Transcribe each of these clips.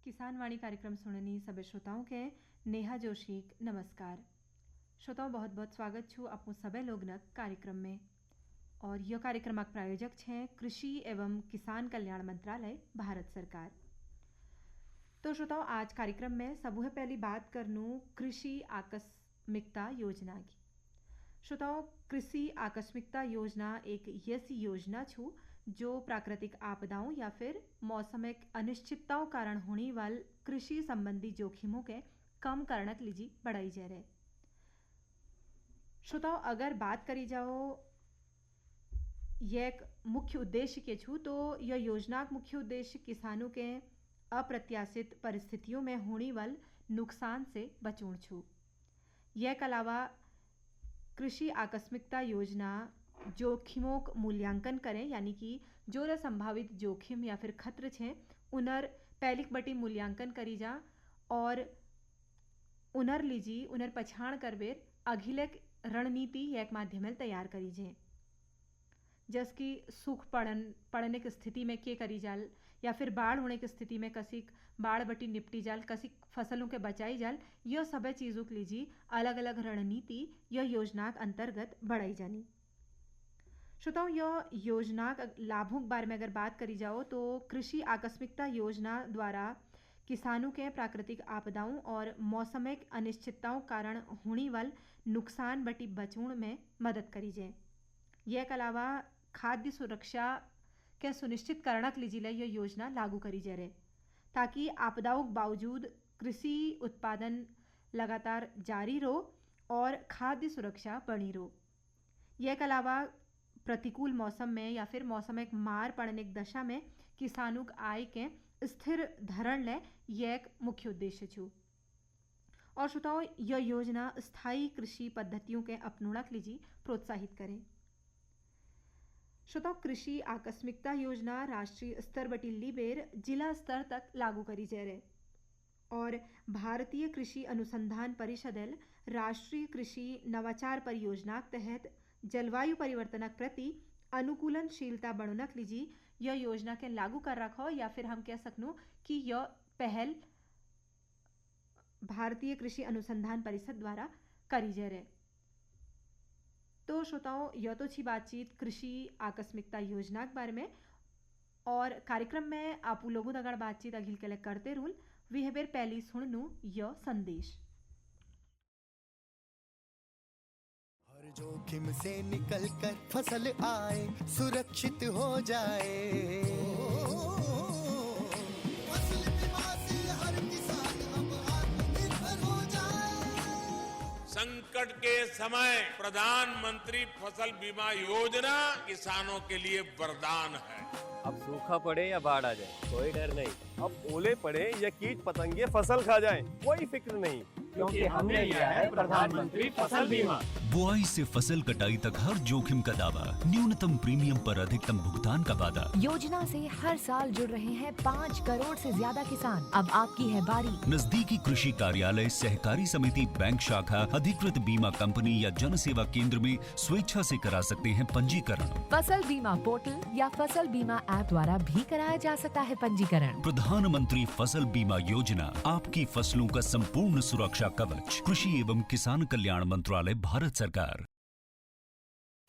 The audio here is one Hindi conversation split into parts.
किसान वाणी कार्यक्रम सुननी सभी श्रोताओं के नेहा जोशी नमस्कार। श्रोताओं बहुत बहुत स्वागत छू आपको सभी लोग न कार्यक्रम में। और यह कार्यक्रम प्रायोजक हैं कृषि एवं किसान कल्याण मंत्रालय भारत सरकार। तो श्रोताओं आज कार्यक्रम में सबसे पहली बात करनू कृषि आकस्मिकता योजना की। श्रोताओं कृषि आकस्मिकता योजना एक ऐसी योजना छू जो प्राकृतिक आपदाओं या फिर मौसमिक अनिश्चितताओं कारण होने वाले कृषि संबंधी जोखिमों के कम करने के लिए बढ़ाई जा रही। श्रोताओं अगर बात करी जाओ यह एक मुख्य उद्देश्य के छू तो यह योजना का मुख्य उद्देश्य किसानों के अप्रत्याशित परिस्थितियों में होने वाले नुकसान से बचाना छू। यह के अलावा कृषि आकस्मिकता योजना जोखिमों का मूल्यांकन करें यानी कि जो संभावित जोखिम या फिर खतरे हैं उनर पहलिक बटी मूल्यांकन करी जा और उनर लीजी उनर पछाण कर बेर अघिलक रणनीति एक माध्यम तैयार करी जाए। जस की सूख पड़ने की स्थिति में के करी जाल या फिर बाढ़ होने की स्थिति में कसी बाढ़ बटी निपटी जाल कसी फसलों के बचाई जाल, यह सब चीज़ों के लिए अलग अलग रणनीति यह योजना के अंतर्गत बढ़ाई जानी। श्रोताओं यह योजना लाभों के बारे में अगर बात करी जाओ तो कृषि आकस्मिकता योजना द्वारा किसानों के प्राकृतिक आपदाओं और मौसमिक अनिश्चितताओं कारण होने वाले नुकसान बटी बचाने में मदद करी जाए। यह के अलावा खाद्य सुरक्षा के सुनिश्चित करने के लिए यह योजना लागू करी जा रही ताकि आपदाओं के बावजूद कृषि उत्पादन लगातार जारी रहो और खाद्य सुरक्षा बनी रहो। यह के अलावा प्रतिकूल मौसम में या फिर मौसमिक मार पड़ने की दशा में किसानों की आय के स्थिर धरण ले यह एक मुख्य उद्देश्य छू। और श्रोताओं यह योजना स्थायी कृषि पद्धतियों के अपनाने के लिए प्रोत्साहित करें। श्रोताओं कृषि आकस्मिकता योजना राष्ट्रीय स्तर बटी लीबेर जिला स्तर तक लागू करी जा रही और भारतीय कृषि अनुसंधान परिषद राष्ट्रीय कृषि नवाचार परियोजना के तहत जलवायु परिवर्तन के प्रति अनुकूलनशीलता बढ़ने के लिए यह योजना के लागू कर रखा या फिर हम कह सकूं कि यह पहल भारतीय कृषि अनुसंधान परिषद द्वारा करी जा रही। तो श्रोताओं यह तो थी बातचीत कृषि आकस्मिकता योजना के बारे में और कार्यक्रम में आप लोगों अगर बातचीत अगिल के लिए करते रूल वह बेर पहली सुनू यह संदेश। हर जोखिम से निकल कर फसल आए सुरक्षित हो जाए। फसल बीमा से हर किसान अब आत्मनिर्भर हो जाए। संकट के समय प्रधानमंत्री फसल बीमा योजना किसानों के लिए वरदान है। अब सूखा पड़े या बाढ़ आ जाए कोई डर नहीं। अब ओले पड़े या कीट पतंगे फसल खा जाए कोई फिक्र नहीं, क्योंकि हमने लिया है प्रधानमंत्री फसल बीमा। बुआई से फसल कटाई तक हर जोखिम का दावा, न्यूनतम प्रीमियम पर अधिकतम भुगतान का वादा। योजना से हर साल जुड़ रहे हैं 5 करोड़ से ज्यादा किसान। अब आपकी है बारी। नजदीकी कृषि कार्यालय, सहकारी समिति, बैंक शाखा, अधिकृत बीमा कंपनी या जन सेवा केंद्र में स्वेच्छा से करा सकते हैं पंजीकरण। फसल बीमा पोर्टल या फसल बीमा ऐप द्वारा भी कराया जा सकता है पंजीकरण। प्रधानमंत्री फसल बीमा योजना आपकी फसलों का संपूर्ण सुरक्षा कवच। कृषि एवं किसान कल्याण मंत्रालय भारत सरकार।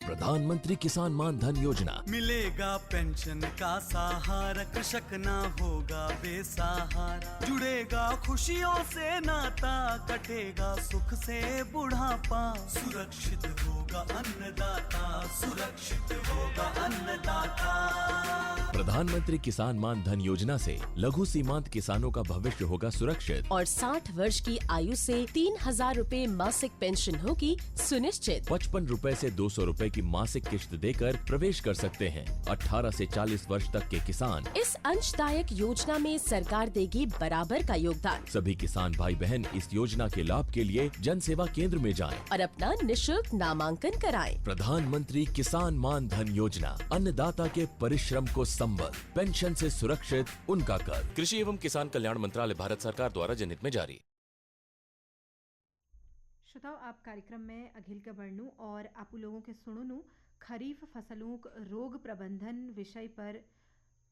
प्रधानमंत्री किसान मान धन योजना। मिलेगा पेंशन का सहारा, कृषक ना होगा बेसहारा। जुड़ेगा खुशियों से नाता, कटेगा सुख से बुढ़ापा। सुरक्षित होगा अन्नदाता, सुरक्षित होगा अन्नदाता। प्रधानमंत्री किसान मान धन योजना से लघु सीमांत किसानों का भविष्य होगा सुरक्षित और 60 वर्ष की आयु से 3,000 रूपए मासिक पेंशन होगी सुनिश्चित। 55 रूपए से 200 रूपए की मासिक किश्त देकर प्रवेश कर सकते हैं। 18 से 40 वर्ष तक के किसान इस अंशदायक योजना में सरकार देगी बराबर का योगदान। सभी किसान भाई बहन इस योजना के लाभ के लिए जन सेवा केंद्र में जाएं और अपना निशुल्क नामांकन कराएं। प्रधानमंत्री किसान मान धन योजना, अन्नदाता के परिश्रम को संबल, पेंशन से सुरक्षित उनका कर। कृषि एवं किसान कल्याण मंत्रालय भारत सरकार द्वारा जनहित में जारी। श्रोताओं आप कार्यक्रम में अघिल का वर्णु और आप लोगों के सुनू खरीफ फसलों रोग प्रबंधन विषय पर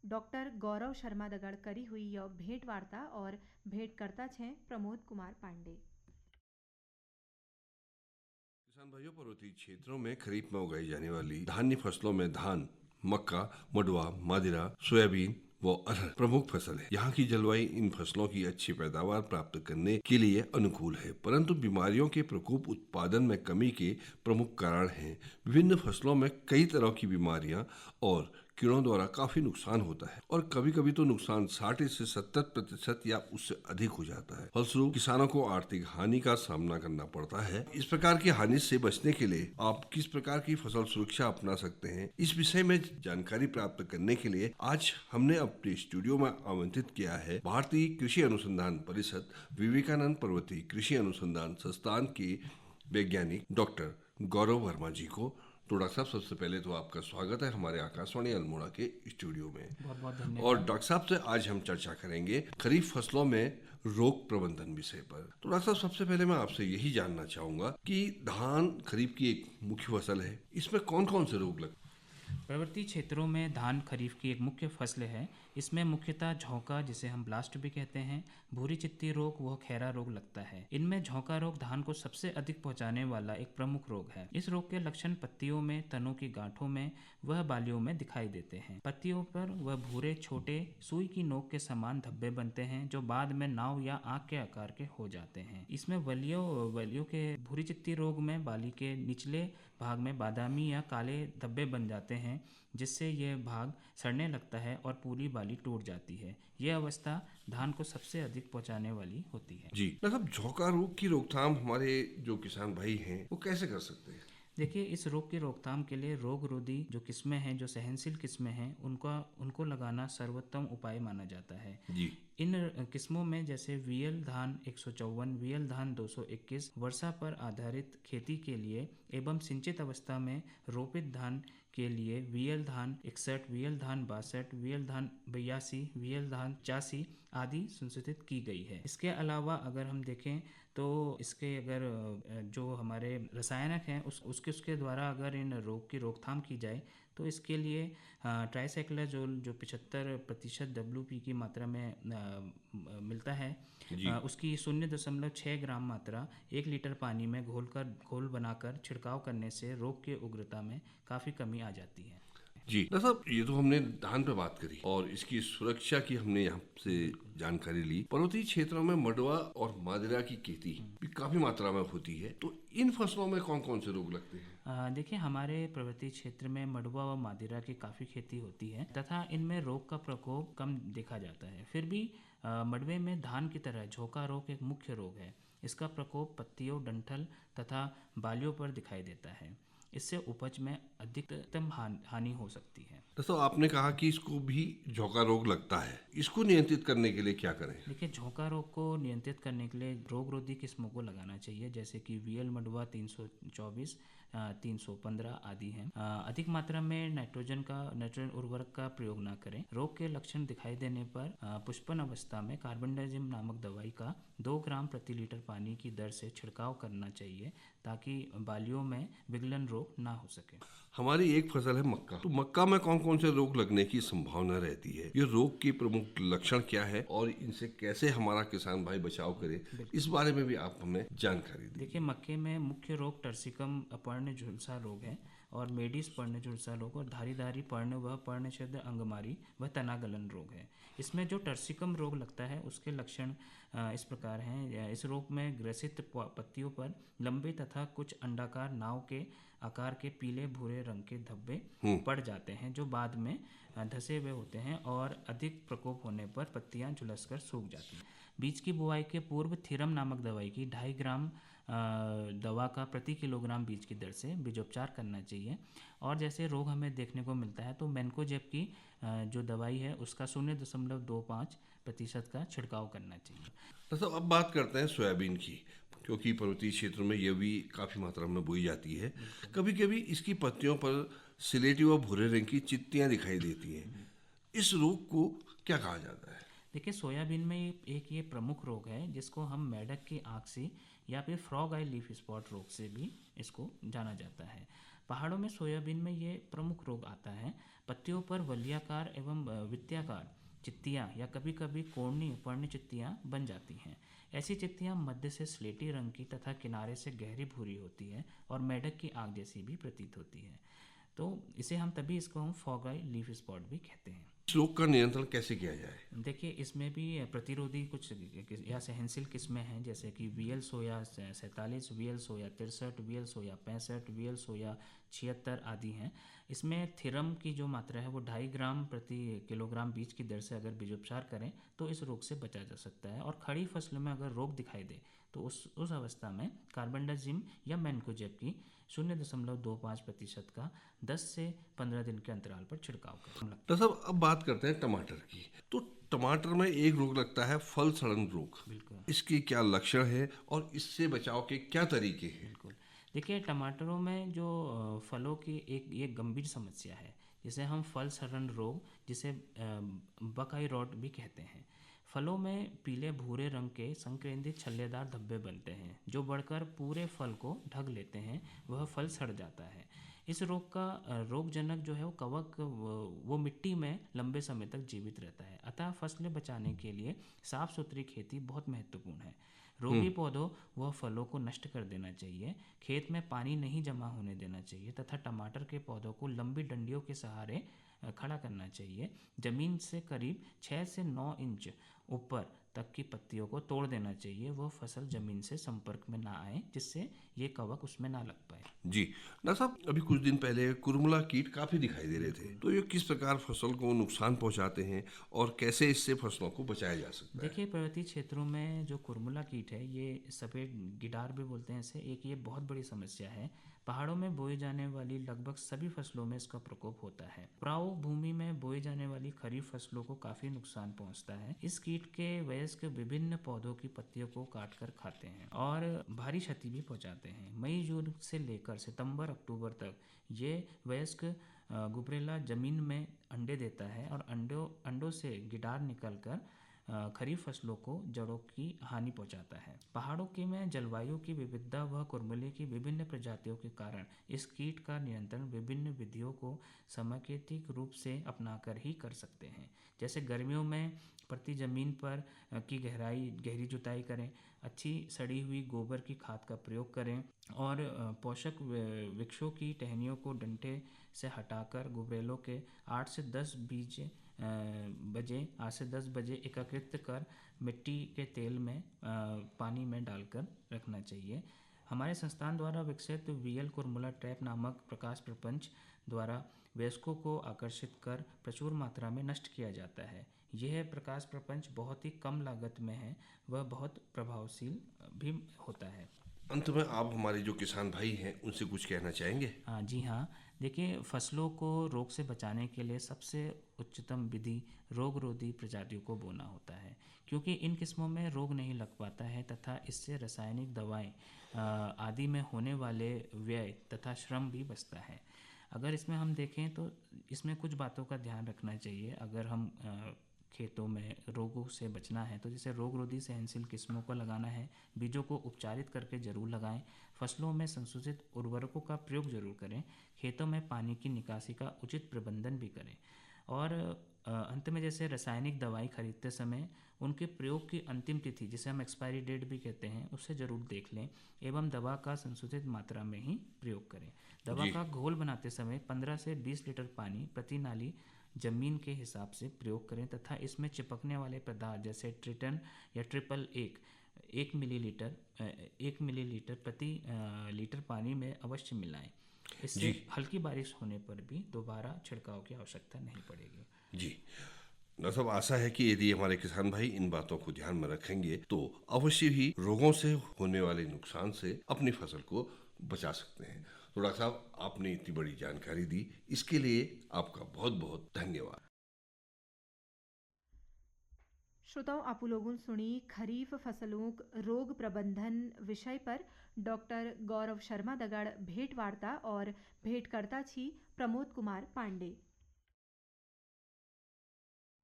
डॉक्टर गौरव शर्मा दगड़ करी हुई यह भेंट वार्ता और भेंटकर्ता छे प्रमोद कुमार पांडे। किसान भाइयों, पर्वतीय क्षेत्रों में खरीफ में उगाई जाने वाली धान्य फसलों में धान, मक्का, मडुआ, मादिरा, सोयाबीन वो अरहर प्रमुख फसल है। यहाँ की जलवायु इन फसलों की अच्छी पैदावार प्राप्त करने के लिए अनुकूल है, परंतु बीमारियों के प्रकोप उत्पादन में कमी के प्रमुख कारण हैं। विभिन्न फसलों में कई तरह की बीमारियां और कीड़ों द्वारा काफी नुकसान होता है और कभी कभी तो नुकसान 60 से 70% या उससे अधिक हो जाता है। फलस्वरूप किसानों को आर्थिक हानि का सामना करना पड़ता है। इस प्रकार की हानि से बचने के लिए आप किस प्रकार की फसल सुरक्षा अपना सकते हैं, इस विषय में जानकारी प्राप्त करने के लिए आज हमने अपने स्टूडियो में आमंत्रित किया है भारतीय कृषि अनुसंधान परिषद विवेकानंद पर्वतीय कृषि अनुसंधान संस्थान के वैज्ञानिक डॉक्टर गौरव वर्मा जी को। तो डॉक्टर साहब, सबसे पहले तो आपका स्वागत है हमारे आकाशवाणी अल्मोड़ा के स्टूडियो में। बहुत बहुत धन्यवाद। और डॉक्टर साहब से आज हम चर्चा करेंगे खरीफ फसलों में रोग प्रबंधन विषय पर। तो डॉक्टर साहब, सबसे पहले मैं आपसे यही जानना चाहूंगा कि धान खरीफ की एक मुख्य फसल है, इसमें कौन कौन से रोग लगते हैं? पर्वतीय क्षेत्रों में धान खरीफ की एक मुख्य फसल है। इसमें मुख्यतः झोंका, जिसे हम ब्लास्ट भी कहते हैं, भूरी चित्ती रोग व खैरा रोग लगता है। इनमें झोंका रोग धान को सबसे अधिक पहुंचाने वाला एक प्रमुख रोग है। इस रोग के लक्षण पत्तियों में, तनों की गांठों में वह बालियों में दिखाई देते हैं। पत्तियों पर वह भूरे छोटे सुई की नोक के समान धब्बे बनते हैं जो बाद में नाव या आंख के आकार के हो जाते हैं। इसमें वलियों के भूरी चित्ती रोग में बाली के निचले भाग में बादामी या काले धब्बे बन जाते हैं, जिससे यह भाग सड़ने लगता है और पूरी बाली टूट जाती है। यह अवस्था धान को सबसे अधिक पहुंचाने वाली होती है। जी मतलब झोंका रोग की रोकथाम हमारे जो किसान भाई हैं वो कैसे कर सकते हैं? देखिए, इस रोग की रोकथाम के लिए रोग रोधी जो किस्में हैं, जो सहनशील किस्में हैं, उनको लगाना सर्वोत्तम उपाय माना जाता है। जी इन किस्मों में जैसे वीएल धान 154, वीएल धान 221 वर्षा पर आधारित खेती के लिए एवं सिंचित अवस्था में रोपित धान के लिए वीएल धान 61, वीएल धान 62, वीएल धान 82, वीएल धान 85 आदि संशोधित की गई है। इसके अलावा अगर हम देखें तो इसके अगर जो हमारे रसायनक हैं उसके द्वारा अगर इन रोग की रोकथाम की जाए तो इसके लिए ट्राइसाइक्लाजोल जो 75% WP की मात्रा में मिलता है, उसकी 0.6 ग्राम मात्रा 1 लीटर पानी में घोल बनाकर छिड़काव करने से रोग की उग्रता में काफ़ी कमी आ जाती है। जी डॉक्टर साहब, ये तो हमने धान पे बात करी और इसकी सुरक्षा की हमने यहाँ से जानकारी ली। पर्वतीय क्षेत्रों में मडुआ और मादिरा की खेती भी काफी मात्रा में होती है, तो इन फसलों में कौन कौन से रोग लगते हैं? देखिए, हमारे पर्वतीय क्षेत्र में मडुआ व मादिरा की काफ़ी खेती होती है तथा इनमें रोग का प्रकोप कम देखा जाता है। फिर भी मडवे में धान की तरह झोंका रोग एक मुख्य रोग है। इसका प्रकोप पत्तियों, डंठल तथा बालियों पर दिखाई देता है। इससे उपज में अधिकतम हानि हो सकती है। दोस्तों, आपने कहा कि इसको भी झोंका रोग लगता है, इसको नियंत्रित करने के लिए क्या करें? देखिए, झोंका रोग को नियंत्रित करने के लिए रोग रोधी किस्मों को लगाना चाहिए, जैसे कि वीएल मडुआ 324, 315 आदि हैं। अधिक मात्रा में नाइट्रोजन उर्वरक का प्रयोग न करें। रोग के लक्षण दिखाई देने पर पुष्पन अवस्था में कार्बेंडाजिम नामक दवाई का 2 ग्राम प्रति लीटर पानी की दर से छिड़काव करना चाहिए ताकि बालियों में विगलन रोग ना हो सके। हमारी एक फसल है मक्का, तो मक्का में कौन कौन से रोग लगने की संभावना रहती है? ये रोग के प्रमुख लक्षण क्या है और इनसे कैसे हमारा किसान भाई बचाव करे, इस बारे में भी आप हमें जानकारी दें। देखिए, मक्के में मुख्य रोग टर्सिकम पर्ण झुलसा रोग है और मेडिस पर्ण झुलसा रोग और धारीदारी पर्ण व पर्णछेद अंगमारी व तनागलन रोग है। इसमें जो टर्सिकम रोग लगता है उसके लक्षण इस प्रकार हैं। इस रोग में ग्रसित पत्तियों पर लंबे तथा कुछ अंडाकार नाव के आकार के पीले भूरे रंग के धब्बे पड़ जाते हैं जो बाद में धसे हुए होते हैं और अधिक प्रकोप होने पर पत्तियां झुलसकर सूख जाती हैं। बीज की बुआई के पूर्व थीरम नामक दवाई की 2.5 ग्राम दवा का प्रति किलोग्राम बीज की दर से बीजोपचार करना चाहिए। और जैसे रोग हमें देखने को मिलता है तो मैनकोजेब की जो दवाई है उसका 0.25% का छिड़काव करना चाहिए। तो अब बात करते हैं सोयाबीन की, क्योंकि पर्वतीय क्षेत्रों में यह भी काफ़ी मात्रा में बोई जाती है। कभी कभी इसकी पत्तियों पर सिलेटी व भूरे रंग की चित्तियाँ दिखाई देती हैं। इस रोग को क्या कहा जाता है? देखिए, सोयाबीन में एक ये प्रमुख रोग है जिसको हम मेढक की आँख से या फिर फ्रॉग आई लीफ स्पॉट रोग से भी इसको जाना जाता है। पहाड़ों में सोयाबीन में ये प्रमुख रोग आता है। पत्तियों पर वलयाकार एवं वित्तीयाकार चित्तियाँ या कभी कभी कोणीय पर्ण चित्तियाँ बन जाती हैं। ऐसी चित्तियाँ मध्य से स्लेटी रंग की तथा किनारे से गहरी भूरी होती है और मेढक की आग जैसी भी प्रतीत होती है। तो इसे हम तभी इसको हम फॉग आई लीफ स्पॉट भी कहते हैं। इस रोग का नियंत्रण कैसे किया जाए? देखिए, इसमें भी प्रतिरोधी कुछ या सहनशील किस्में हैं, जैसे कि वीएल सोया 47, वीएल सोया 63, वीएल सोया 65, वीएल सोया 76 आदि हैं। इसमें थिरम की जो मात्रा है वो 2.5 ग्राम प्रति किलोग्राम बीज की दर से अगर बीजोपचार करें तो इस रोग से बचा जा सकता है। और खड़ी फसलों में अगर रोग दिखाई दे तो उस अवस्था में कार्बेंडाजिम या मैनकोजेब की 0.25% का 10 से 15 दिन के अंतराल पर छिड़काव करें। डॉक्टर साहब, अब बात करते हैं टमाटर की। तो टमाटर में एक रोग लगता है फल सड़न रोग। बिल्कुल। इसके क्या लक्षण है और इससे बचाव के क्या तरीके हैं? बिल्कुल। देखिए, टमाटरों में जो फलों की एक गंभीर समस्या है, जिसे हम फल सड़न रोग, जिसे बकआई रॉट भी कहते हैं। फलों में पीले भूरे रंग के संकेंद्रित छल्लेदार धब्बे बनते हैं जो बढ़कर पूरे फल को ढक लेते हैं। वह फल सड़ जाता है। इस रोग का रोगजनक जो है वो कवक वो मिट्टी में लंबे समय तक जीवित रहता है। अतः फसलें बचाने के लिए साफ सुथरी खेती बहुत महत्वपूर्ण है। रोगी पौधों व फलों को नष्ट कर देना चाहिए। खेत में पानी नहीं जमा होने देना चाहिए तथा टमाटर के पौधों को लंबी डंडियों के सहारे खड़ा करना चाहिए। जमीन से करीब 6 से 9 इंच ऊपर तक की पत्तियों को तोड़ देना चाहिए। वह फसल जमीन से संपर्क में ना आए, जिससे ये कवक उसमें ना लग पाए। जी डॉक्टर साहब, अभी कुछ दिन पहले कुरमुला कीट काफी दिखाई दे रहे थे, तो ये किस प्रकार फसल को नुकसान पहुंचाते हैं और कैसे इससे फसलों को बचाया जा सकता है? देखिए, पर्वतीय क्षेत्रों में जो कुरमुला कीट है, ये सफ़ेद गिडार भी बोलते हैं इसे, एक ये बहुत बड़ी समस्या है। पहाड़ों में बोई जाने वाली लगभग सभी फसलों में इसका प्रकोप होता है। उपराऊ भूमि में बोई जाने वाली खरीफ फसलों को काफी नुकसान पहुंचता है। इस कीट के वयस्क विभिन्न पौधों की पत्तियों को काटकर खाते हैं और भारी क्षति भी पहुंचाते हैं। मई जून से लेकर सितंबर अक्टूबर तक ये वयस्क गुबरेला जमीन में अंडे देता है और अंडों से गिडार निकलकर खरीफ फसलों को जड़ों की हानि पहुंचाता है। पहाड़ों के में जलवायु की विविधता व कुरमुले की विभिन्न प्रजातियों के कारण इस कीट का नियंत्रण विभिन्न विधियों को समेकित रूप से अपनाकर ही कर सकते हैं। जैसे गर्मियों में प्रति जमीन पर की गहरी जुताई करें, अच्छी सड़ी हुई गोबर की खाद का प्रयोग करें और पोषक वृक्षों की टहनियों को डंठे से हटाकर गुबरेलों के 8 से 10 बजे एकत्रित कर मिट्टी के तेल में पानी में डालकर रखना चाहिए। हमारे संस्थान द्वारा विकसित वीएल कुरमुला ट्रैप नामक प्रकाश प्रपंच द्वारा वयस्कों को आकर्षित कर प्रचुर मात्रा में नष्ट किया जाता है। यह प्रकाश प्रपंच बहुत ही कम लागत में है, वह बहुत प्रभावशील भी होता है। अंत में आप हमारे जो किसान भाई हैं उनसे कुछ कहना चाहेंगे? जी हाँ, देखिए, फसलों को रोग से बचाने के लिए सबसे उच्चतम विधि रोग रोधी प्रजातियों को बोना होता है, क्योंकि इन किस्मों में रोग नहीं लग पाता है तथा इससे रासायनिक दवाएं आदि में होने वाले व्यय तथा श्रम भी बचता है। अगर इसमें हम देखें तो इसमें कुछ बातों का ध्यान रखना चाहिए। अगर हम खेतों में रोगों से बचना है तो जैसे रोग रोधी सहनशील किस्मों को लगाना है, बीजों को उपचारित करके जरूर लगाएं, फसलों में संशोधित उर्वरकों का प्रयोग जरूर करें, खेतों में पानी की निकासी का उचित प्रबंधन भी करें और अंत में जैसे रासायनिक दवाई खरीदते समय उनके प्रयोग की अंतिम तिथि, जिसे हम एक्सपायरी डेट भी कहते हैं, उससे जरूर देख लें एवं दवा का संशोधित मात्रा में ही प्रयोग करें। दवा का घोल बनाते समय 15 से 20 लीटर पानी प्रति नाली जमीन के हिसाब से प्रयोग करें तथा इसमें चिपकने वाले पदार्थ जैसे ट्रिटन या ट्रिपल 1 मिलीलीटर प्रति लीटर पानी में अवश्य मिलाएं। इससे हल्की बारिश होने पर भी दोबारा छिड़काव की आवश्यकता नहीं पड़ेगी। जी डॉक्टर साहब, आशा है कि यदि हमारे किसान भाई इन बातों को ध्यान में रखेंगे तो अवश्य ही रोगों से होने वाले नुकसान से अपनी फसल को बचा सकते हैं। तो डॉक्टर साहब, आपने इतनी बड़ी जानकारी दी, इसके लिए आपका बहुत बहुत धन्यवाद। श्रोताओं, आप लोगों सुनी खरीफ फसलों रोग प्रबंधन विषय पर डॉक्टर गौरव शर्मा दगड़ भेंट वार्ता और भेंटकर्ता छी प्रमोद कुमार पांडे।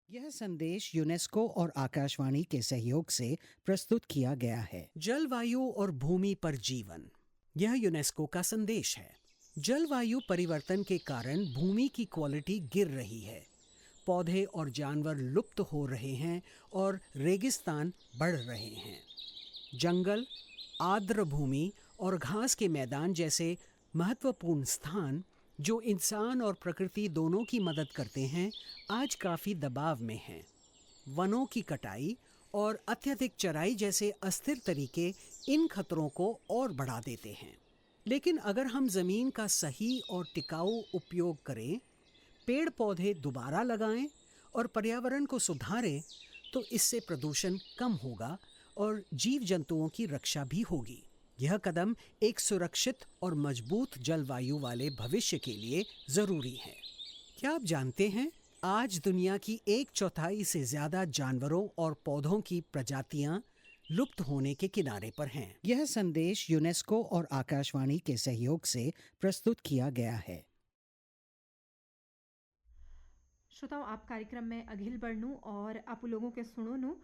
यह संदेश यूनेस्को और आकाशवाणी के सहयोग से प्रस्तुत किया गया है। जलवायु और भूमि पर जीवन, यह यूनेस्को का संदेश है। जलवायु परिवर्तन के कारण भूमि की क्वालिटी गिर रही है। पौधे और जानवर लुप्त हो रहे हैं और रेगिस्तान बढ़ रहे हैं। जंगल, आर्द्र भूमि और घास के मैदान जैसे महत्वपूर्ण स्थान जो इंसान और प्रकृति दोनों की मदद करते हैं, आज काफ़ी दबाव में हैं। वनों की कटाई और अत्यधिक चराई जैसे अस्थिर तरीके इन खतरों को और बढ़ा देते हैं। लेकिन अगर हम ज़मीन का सही और टिकाऊ उपयोग करें, पेड़ पौधे दोबारा लगाएं और पर्यावरण को सुधारें, तो इससे प्रदूषण कम होगा और जीव जंतुओं की रक्षा भी होगी। यह कदम एक सुरक्षित और मजबूत जलवायु वाले भविष्य के लिए ज़रूरी है। क्या आप जानते हैं, आज दुनिया की 1/4 से ज़्यादा जानवरों और पौधों की प्रजातियां लुप्त होने के किनारे पर हैं। यह संदेश यूनेस्को और आकाशवाणी के सहयोग से प्रस्तुत किया गया है। श्रोताओं, आप कार्यक्रम में अघिल बढ़नू और आप लोगों के सुनोनू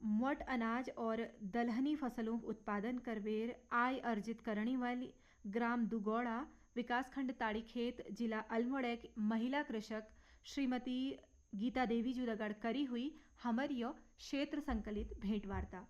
मोट अनाज और दलहनी फसलों उत्पादन करवेर आय अर्जित करने वाली ग्राम दुगौड़ा विकासखंड ताड़ीखेत जिला अल्मोड़ा की महिला कृषक श्रीमती गीता देवी जी दगड़ करी हुई हमर यो क्षेत्र संकलित भेंट वार्ता।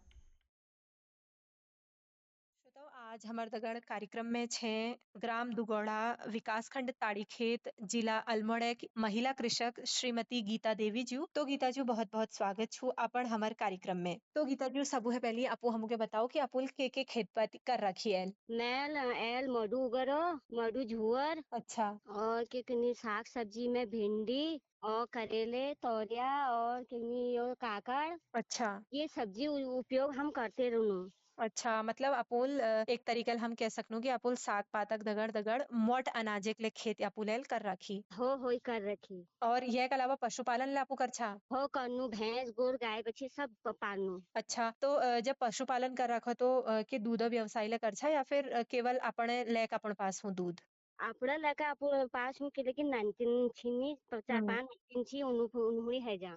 आज हमारे दगड़ कार्यक्रम में छे ग्राम दुगौड़ा विकासखंड ताड़ीखेत जिला अल्मोड़ा की महिला कृषक श्रीमती गीता देवी जी। तो गीता जी, बहुत बहुत स्वागत छू अपन हमारे कार्यक्रम में। तो गीता जी, सबू है पहले आपू हमके बताओ कि अपुल के खेत पाती कर रखी है। मैल एल मडू उगरो, मडू झुअर। अच्छा। और कितनी साग सब्जी में भिंडी और करेले, तोरिया और कितनी और काकड़। अच्छा। ये सब्जी उपयोग हम करते रहूं। अच्छा, मतलब अपुल एक तरीके हम कह सकनू कि अपुल साग पातक दगड़ दगड़ मोट अनाजे के लिए खेत अपुल कर रखी हो कर रखी। और यह के अलावा पशुपालन ला आपू करछा हो करनू, भैंस गुड़ गाय बच्चे सब पालनू। अच्छा, तो जब पशुपालन कर रखो तो के दूध व्यवसाय ला करछा या फिर केवल अपने लेक अपन पास हो दूध? आपड़ा लगा आप पास में के लेकिन 19 छिनी 4-5 इंची उन्होंने है जा।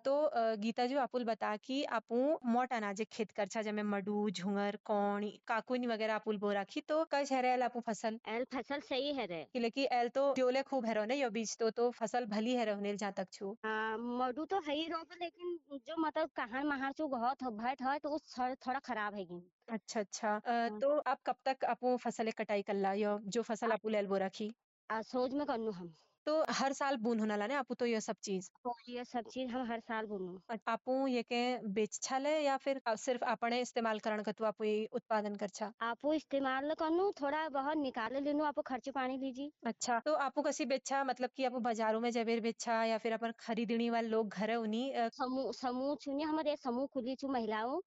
तो गीता जी, अपुल बता कि आपू मोट अनाजे खेत करछा जमे मडू झुंगर कौन काकुन वगैरह अपुल बो राखी। तो कई है आपू फसल एल फसल सही है रे, लेकिन एल तो जोले खूब है ने यो बीज तो फसल भली है रहने जहाँ तक छू। मडू तो है ही रोग, लेकिन जो मतलब कहाँ महार चू बहुत भट है तो उस थोड़ा खराब है। अच्छा अच्छा। तो आप कब तक आपू फसल कटाई कर ला यो जो फसल आपू लेल बो रखी? सोच में करनू हम। तो हर साल बून होना ला ने आपू तो ये सब चीज? तो ये सब चीज हम हर साल बुनू। आपू ये के बेच छाले या फिर सिर्फ अपने इस्तेमाल करण कतु आपू ये उत्पादन करछा? आपू इस्तेमाल करनू, थोड़ा बहुत निकाले लेनू, आपू खर्च पानी लीजिए। अच्छा, तो आपू कसी बेचा मतलब कि आपू बाजारों में जबेर बेचा या फिर अपन खरीदनी वाले लोग घर उन्हीं समूह चुनी हमारे समूह खुली छू महिलाओं,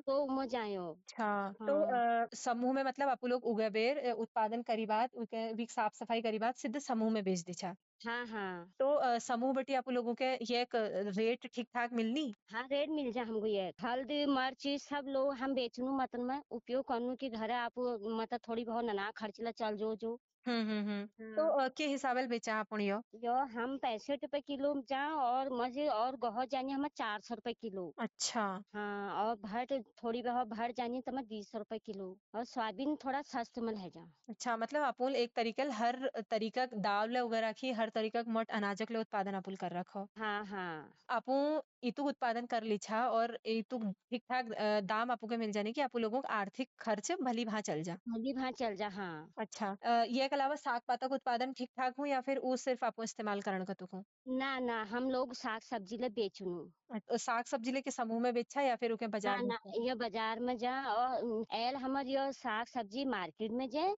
तो उम जायो। अच्छा, तो समूह में मतलब आपू लोग उगे बेर उत्पादन करी बात उके भी साफ सफाई करी बात सिद्ध समूह में बेच दिछा। हाँ हाँ। तो समूह बटी आपू लोगों के ये रेट ठीक ठाक मिलनी? हाँ, रेट मिल जा हमको। ये हल्दी मिर्ची सब लोग हम बेचनू मतन में उपयोग करनू की घर आप मतलब थोड़ी बहुत नना खर्च ला चल जो। तो के हिसाबल बेचा आपण यो हम 65 रुपए किलो जा और मजे और गहो जानी हमें 400 रुपए किलो। अच्छा। हाँ, और भट थोड़ी बहुत भट जानी तो 200 रुपए किलो, और सोयाबीन थोड़ा सस्त में है जा। अच्छा, मतलब अपुल एक तरीके हर तरीका दाल ले उगा रखी हर तरीका मोट अनाजक ले उत्पादन अपुल कर रखो। हाँ हाँ। आपू इतु उत्पादन कर लीछा और इतु ठीक ठाक दाम आपू के मिल जाने की आपू लोगों का आर्थिक खर्च भली भां चल जा। भली भां चल जा। हाँ। अच्छा, ये के अलावा साग पातक उत्पादन ठीक ठाक हो या फिर वो सिर्फ आपको इस्तेमाल करण का तुको? ना ना, हम लोग साग सब्जी ले बेचनू। साग सब्जी लेके समूह में बेचा या फिर उके बाजार ना में? ये बाजार में जा, और एल हमर यो साग सब्जी मार्केट में जाए,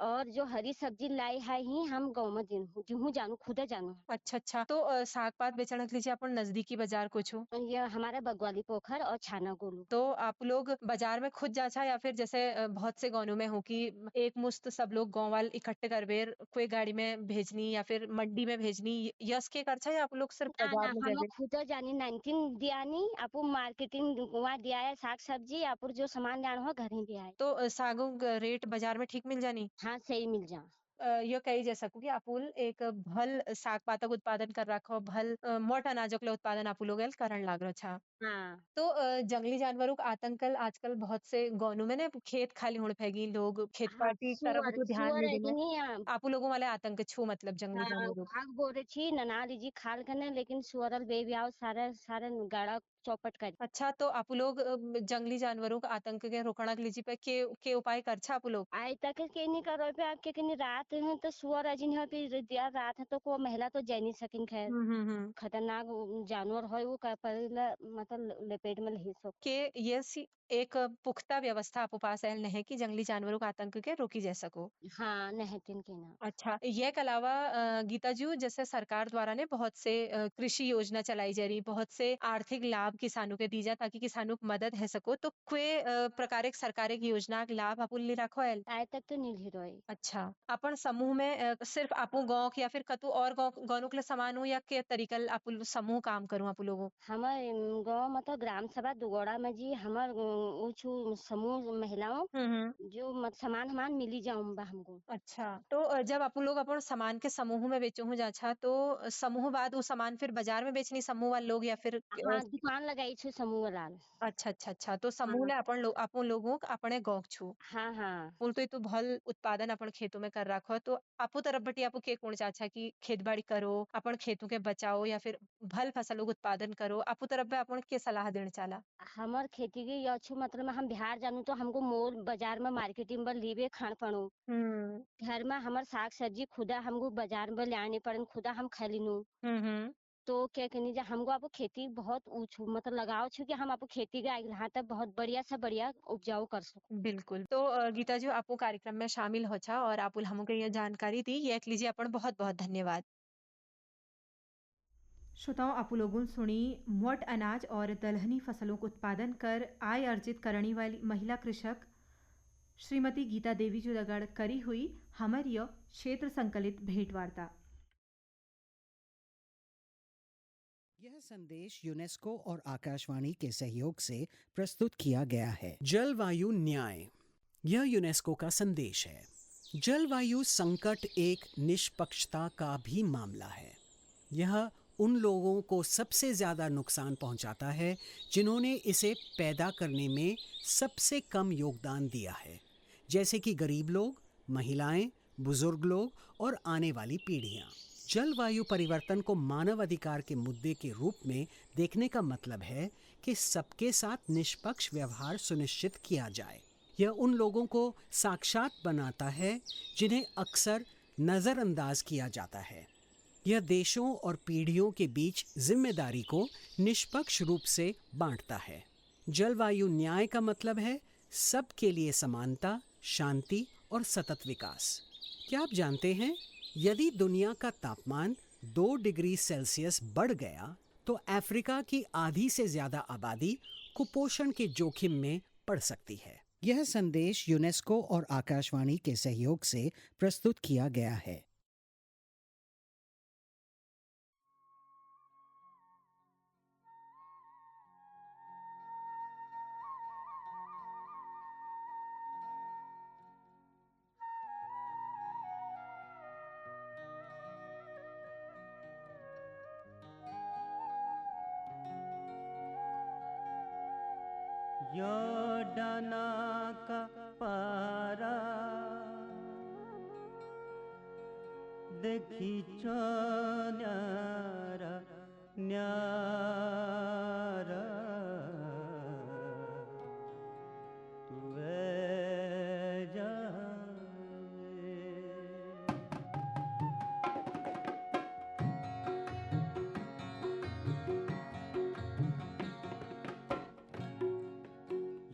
और जो हरी सब्जी लाई है ही हम गाँव में जहूँ जानू खुदे जानू। अच्छा अच्छा। तो साग पात बेचने के लिए अपन नजदीकी बाजार कुछ हो? ये हमारे बगवाली पोखर और छाना गोलू। तो आप लोग बाजार में खुद जाचा या फिर जैसे बहुत से गाँवों में हो कि एक मुश्त सब लोग गाँव वाल इकट्ठे कर बेर कोई गाड़ी में भेजनी या फिर मंडी में भेजनी, यस के करछा या आप लोग सिर्फ बाजार में हम जाबे? खुद जानी 19 दियानी आपू मार्केटिंग वहाँ दिया है साग सब्जी आपू जो सामान लाना हो घर ही दिया है। तो सागों का रेट बाजार में ठीक मिल जानी? हाँ, सही मिल जा। यो कही जा सकू कि आपुल एक भल साग पातक उत्पादन कर रखो भल मोट अनाजक ला उत्पादन आपू लोग एल करण लाग रहो छा। हाँ तो जंगली जानवरों का आतंकल आजकल बहुत से गौनों में ने खेत खाली होने फैगी लोग खेत हाँ पार्टी तरफ सुअर तो ध्यान सुअर नहीं है कि देने नहीं आपू लोगों वाले आतंक छू मतलब जंगली हाँ जानवरों भाग बोल रही थी नना लीजी खाल करने लेकिन सुअरल बेबियाव सारे सारे गाड़ा चौपट कर अच्छा तो आपू लोग जंगली जानवरों का आतंक के रोकना के लीजिए पे के उपाय कर छा आपू लोग आई तक के नहीं करो पे आपके कहीं रात है तो सुअर अजिन है फिर दिया रात है तो को महिला तो जा नहीं सकिन खैर खतरनाक जानवर है वो का पहला मतलब लपेट में ले सो के ये एक पुख्ता व्यवस्था आपको पास है नहीं कि जंगली जानवरों का आतंक के रोकी जा सको। हाँ नहतिन के ना अच्छा ये के अलावा गीता जी जैसे सरकार द्वारा ने बहुत से कृषि योजना चलाई जा रही बहुत से आर्थिक लाभ किसानों के दी जा ताकि किसानों को मदद है सको तो कोई प्रकार एक सरकार की योजना के लाभ आप ले रखो है आए तक तो नहीं रोई। अच्छा अपन समूह में सिर्फ आपू गांव या फिर कतु और गाँव के लिए समान हो या के तरीकल आप समूह काम करूँ आप लोगों हमार गाँव मतलब ग्राम सभा दुगोड़ा में जी हमार ऊँचू समूह महिलाओं जो मत सामान हमान मिली जाऊँ बा हमको। अच्छा तो जब आप लोग अपन सामान के समूह में बेचो हूँ जाछा तो समूह बाद वो सामान फिर बाजार में बेचनी समूह वाले लोग या फिर हाँ दुकान लगाई छू समूह लाल। अच्छा अच्छा अच्छा तो समूह ने अपन लोगों अपने गाँव छू हाँ हाँ बोल तो भल उत्पादन अपन खेतों में कर रखो तो आपो तरफ बटी आपो के कौन चाचा की खेती बाड़ी करो अपन खेतों के बचाओ या फिर भल फसलों का उत्पादन करो आपो तरफ में अपन के सलाह देना चाला हमार खेती की अच्छू मतलब हम बिहार जानू तो हमको मोल बाजार में मार्केटिंग पर लीबे खान पड़ो घर में हमार साग सब्जी खुदा हमको बाजार में ले आने पड़न खुदा हम खा लिनू तो क्या कहनी जा हमको आपको खेती बहुत ऊँचू मतलब लगाओ छू कि हम आपको खेती के यहाँ तक बहुत बढ़िया से बढ़िया उपजाऊ कर सको। बिल्कुल तो गीता जी आपको कार्यक्रम में शामिल हो छा और आप हमको ये जानकारी दी ये लीजिए अपन बहुत बहुत धन्यवाद। श्रोताओं आप लोगों सुनी मोट अनाज और दलहनी फसलों को उत्पादन कर आय अर्जित करने वाली महिला कृषक श्रीमती गीता देवी जो दगड़ करी हुई हमारी क्षेत्र संकलित भेंट वार्ता। यह संदेश यूनेस्को और आकाशवाणी के सहयोग से प्रस्तुत किया गया है। जलवायु न्याय यह यूनेस्को का संदेश है। जलवायु संकट एक निष्पक्षता का भी मामला है। यह उन लोगों को सबसे ज्यादा नुकसान पहुंचाता है जिन्होंने इसे पैदा करने में सबसे कम योगदान दिया है, जैसे कि गरीब लोग, महिलाएं, बुजुर्ग लोग और आने वाली पीढ़ियां। जलवायु परिवर्तन को मानव अधिकार के मुद्दे के रूप में देखने का मतलब है कि सबके साथ निष्पक्ष व्यवहार सुनिश्चित किया जाए। यह उन लोगों को साक्षात बनाता है जिन्हें अक्सर नजरअंदाज किया जाता है। यह देशों और पीढ़ियों के बीच जिम्मेदारी को निष्पक्ष रूप से बांटता है। जलवायु न्याय का मतलब है सबके लिए समानता, शांति और सतत विकास। क्या आप जानते हैं, यदि दुनिया का तापमान 2 डिग्री सेल्सियस बढ़ गया तो अफ्रीका की आधी से ज्यादा आबादी कुपोषण के जोखिम में पड़ सकती है। यह संदेश यूनेस्को और आकाशवाणी के सहयोग से प्रस्तुत किया गया है। योडना का पारा देखी चो न्यारा न्यारा तुए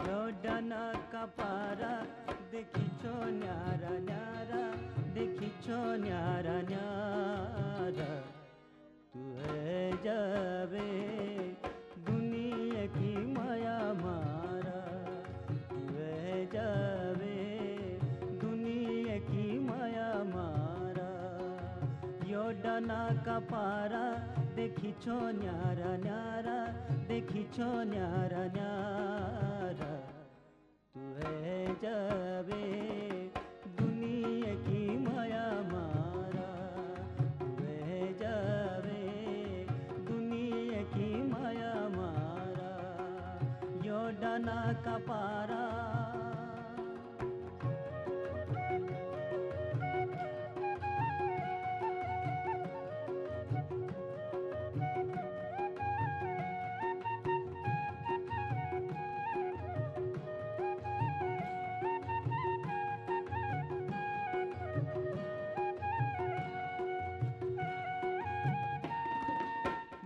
योडना का पारा देखी चो न्यारा न्यारा देखी चो न्यारा न्यारा तू है जावे दुनिया की माया मारा तू है जावे दुनिया की माया मारा योडना का पारा देखी चो न्यारा न्यारा देखी चो न्यारा न्यारा तू है जावे दुनिया की माया डाना का पारा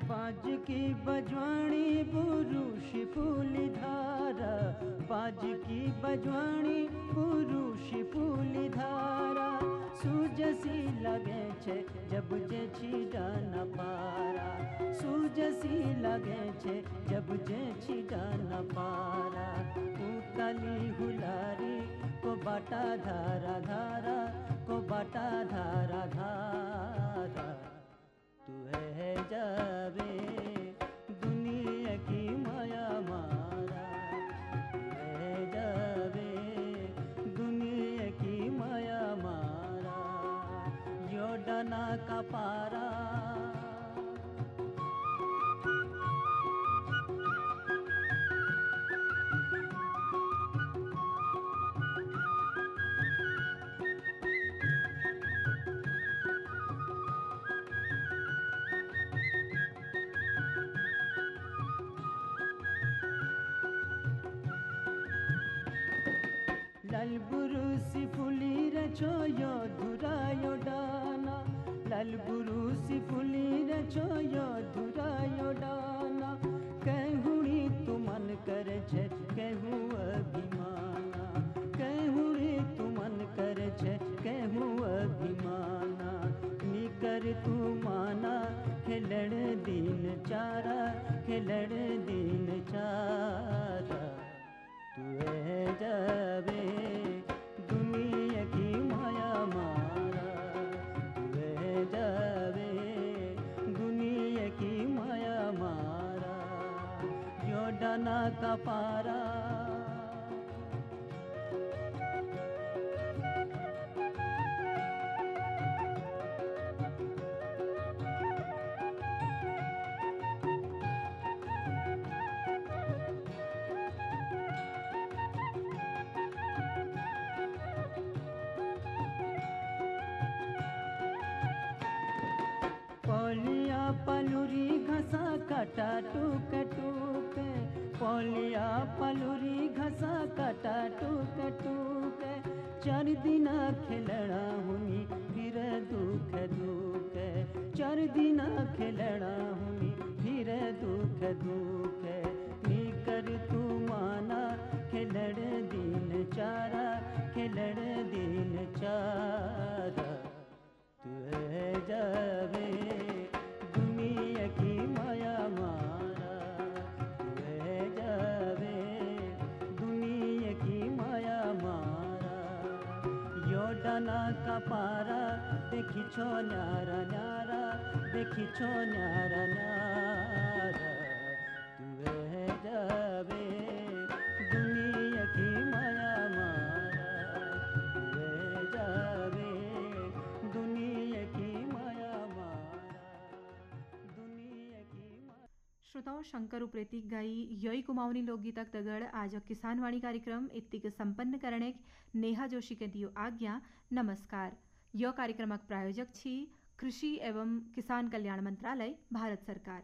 बाज की बजवाणी पुरुष फूली धारा बाज की बजवाणी पुरुष फूली धारा सूजसी लगे छे जब जे छीड़ा न पारा सूजसी लगे छे जब जे छीड़ा न पारा उतली हुलारी को बाटा धारा धारा को बाटा धारा धारा तू है जावे दुनिया की माया मारा तू है जावे दुनिया की माया मारा यो डाना का पारा ललबुरुसी फुली रचो यो धुरायो डाना ललबुरुसी फुली रचो यो धुरायो डाना कहूणी तू मन कर छे कहूँ अभिमाना कहूणी तू मन कर छे कहूँ अभिमाना निकर तू माना खेलण दीन चारा खेलण दीन चारा तू है जावे दुनिया की माया मारा तू है जावे दुनिया की माया मारा यो डाना का पारा पोलिया पलुरी घसा काटा टूक टूक पोलिया पलुरी घसा काटा टूक टूक चार दिना खेलना हुनी फिर दुख दुख चार दिना खेलना हुनी फिर दुख दुख निकर तू माना खेलड़ दिन चारा खेलड़ दिन चारा तू है जावे दुनिया की माया मारा तू है जावे दुनिया की माया मारा यो डाना का पारा देखी छो न्यारा न्यारा देखी छो न्यारा न्यारा तू है जावे दुनिया की माया मारा तू है जावे दुनिया की माया श्रोताओं शंकर उप्रेतीक गाई यई कुमाऊनी लोकगीतक दगड़ आज किसानवाणी कार्यक्रम इत्तिक संपन्न करणे नेहा जोशी के दियो आज्ञा नमस्कार। यह कार्यक्रमक प्रायोजक छी कृषि एवं किसान कल्याण मंत्रालय भारत सरकार।